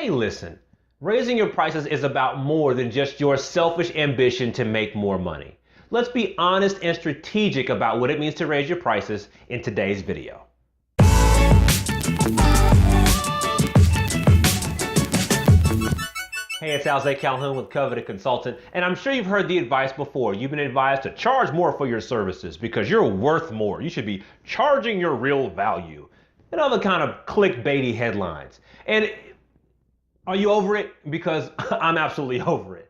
Hey, listen, raising your prices is about more than just your selfish ambition to make more money. Let's be honest and strategic about what it means to raise your prices in today's video. Hey, it's Alzay Calhoun with Coveted Consultant, and I'm sure you've heard the advice before. You've been advised to charge more for your services because you're worth more. You should be charging your real value. And other kind of clickbait-y headlines. And are you over it? Because I'm absolutely over it.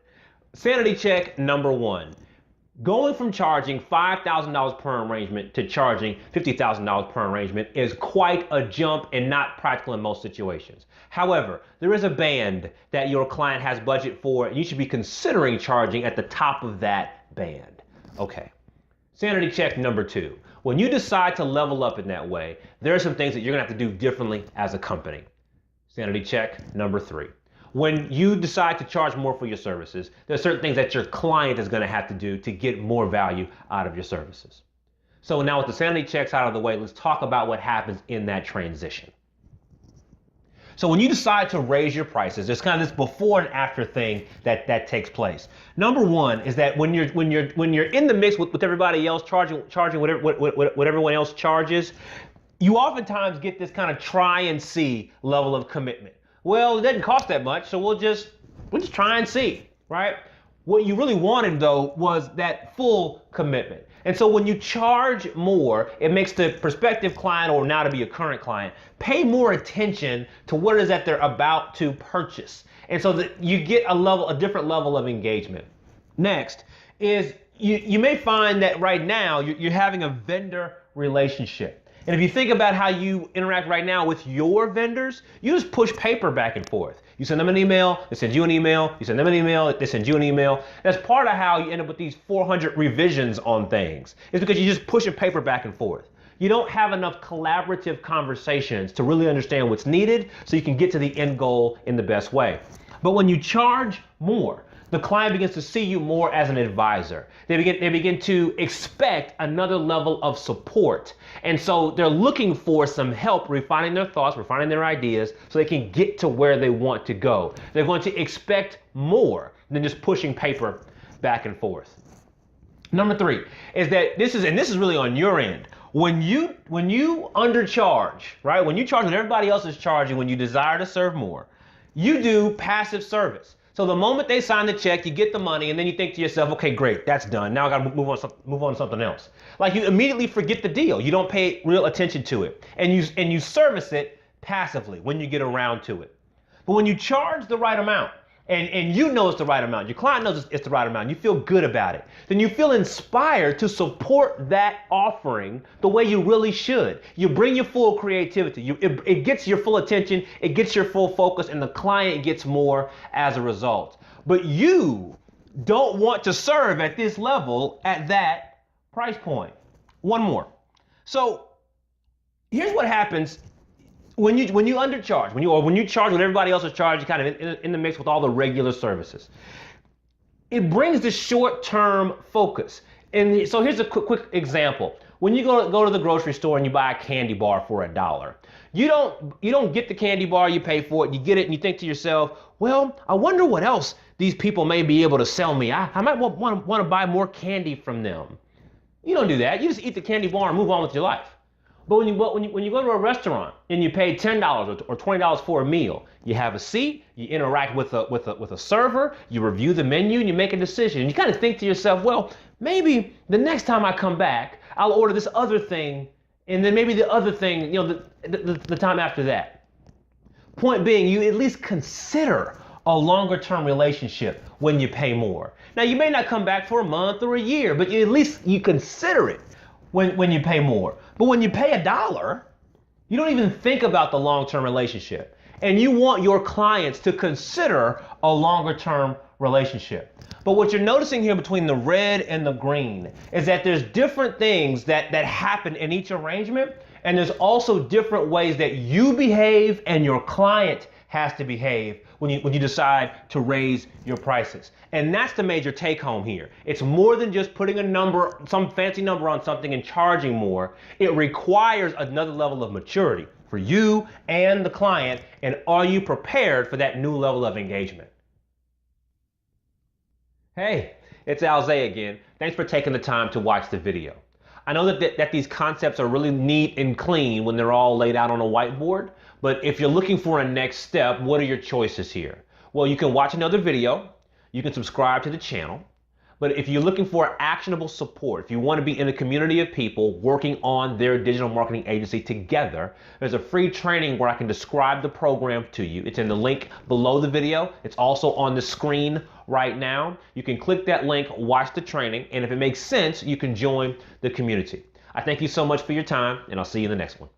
Sanity check number one. Going from charging $5,000 per arrangement to charging $50,000 per arrangement is quite a jump and not practical in most situations. However, there is a band that your client has budget for, and you should be considering charging at the top of that band. Okay. Sanity check number two. When you decide to level up in that way, there are some things that you're gonna have to do differently as a company. Sanity check number three. When you decide to charge more for your services, there are certain things that your client is gonna have to do to get more value out of your services. So now with the sanity checks out of the way, let's talk about what happens in that transition. So when you decide to raise your prices, there's kind of this before and after thing that takes place. Number one is that when you're in the mix with everybody else charging what everyone else charges, you oftentimes get this kind of try and see level of commitment. Well, it doesn't cost that much, so we'll just try and see, right? What you really wanted though was that full commitment. And so when you charge more, it makes the prospective client, or now to be a current client, pay more attention to what it is that they're about to purchase. And so that you get a different level of engagement. Next is you may find that right now you're having a vendor relationship. And if you think about how you interact right now with your vendors, you just push paper back and forth. You send them an email, they send you an email, you send them an email, they send you an email. That's part of how you end up with these 400 revisions on things. It's because you're just pushing paper back and forth. You don't have enough collaborative conversations to really understand what's needed so you can get to the end goal in the best way. But when you charge more, the client begins to see you more as an advisor. They begin to expect another level of support. And so they're looking for some help refining their thoughts, refining their ideas, so they can get to where they want to go. They're going to expect more than just pushing paper back and forth. Number three is that this is really on your end. When you undercharge, right? When you charge what everybody else is charging, when you desire to serve more, you do passive service. So the moment they sign the check, you get the money, and then you think to yourself, okay, great, that's done. Now I gotta move on to something else. Like you immediately forget the deal. You don't pay real attention to it. And you service it passively when you get around to it. But when you charge the right amount, and you know it's the right amount, your client knows it's the right amount, you feel good about it, then you feel inspired to support that offering the way you really should. You bring your full creativity, it gets your full attention, it gets your full focus, and the client gets more as a result. But you don't want to serve at this level at that price point. One more. So here's what happens when you undercharge, when you charge what everybody else is charging, kind of in the mix with all the regular services. It brings the short-term focus. And so here's a quick example. When you go to the grocery store and you buy a candy bar for $1, you don't get the candy bar, you pay for it, you get it, and you think to yourself, well, I wonder what else these people may be able to sell me. I might want to buy more candy from them. You don't do that. You just eat the candy bar and move on with your life. But when you go to a restaurant and you pay $10 or $20 for a meal, you have a seat, you interact with a server, you review the menu, and you make a decision. And you kind of think to yourself, well, maybe the next time I come back, I'll order this other thing, and then maybe the other thing, the time after that. Point being, you at least consider a longer term relationship when you pay more. Now, you may not come back for a month or a year, but at least you consider it when you pay more. But when you pay $1, you don't even think about the long-term relationship. And you want your clients to consider a longer-term relationship. But what you're noticing here between the red and the green is that there's different things that happen in each arrangement, and there's also different ways that you behave and your client has to behave when you decide to raise your prices. And that's the major take home here. It's more than just putting a number, some fancy number on something and charging more. It requires another level of maturity for you and the client. And are you prepared for that new level of engagement? Hey, it's Alzay again. Thanks for taking the time to watch the video. I know that these concepts are really neat and clean when they're all laid out on a whiteboard, but if you're looking for a next step, what are your choices here? Well, you can watch another video, you can subscribe to the channel, but if you're looking for actionable support, if you want to be in a community of people working on their digital marketing agency together, there's a free training where I can describe the program to you. It's in the link below the video. It's also on the screen right now. You can click that link, watch the training, and if it makes sense, you can join the community. I thank you so much for your time, and I'll see you in the next one.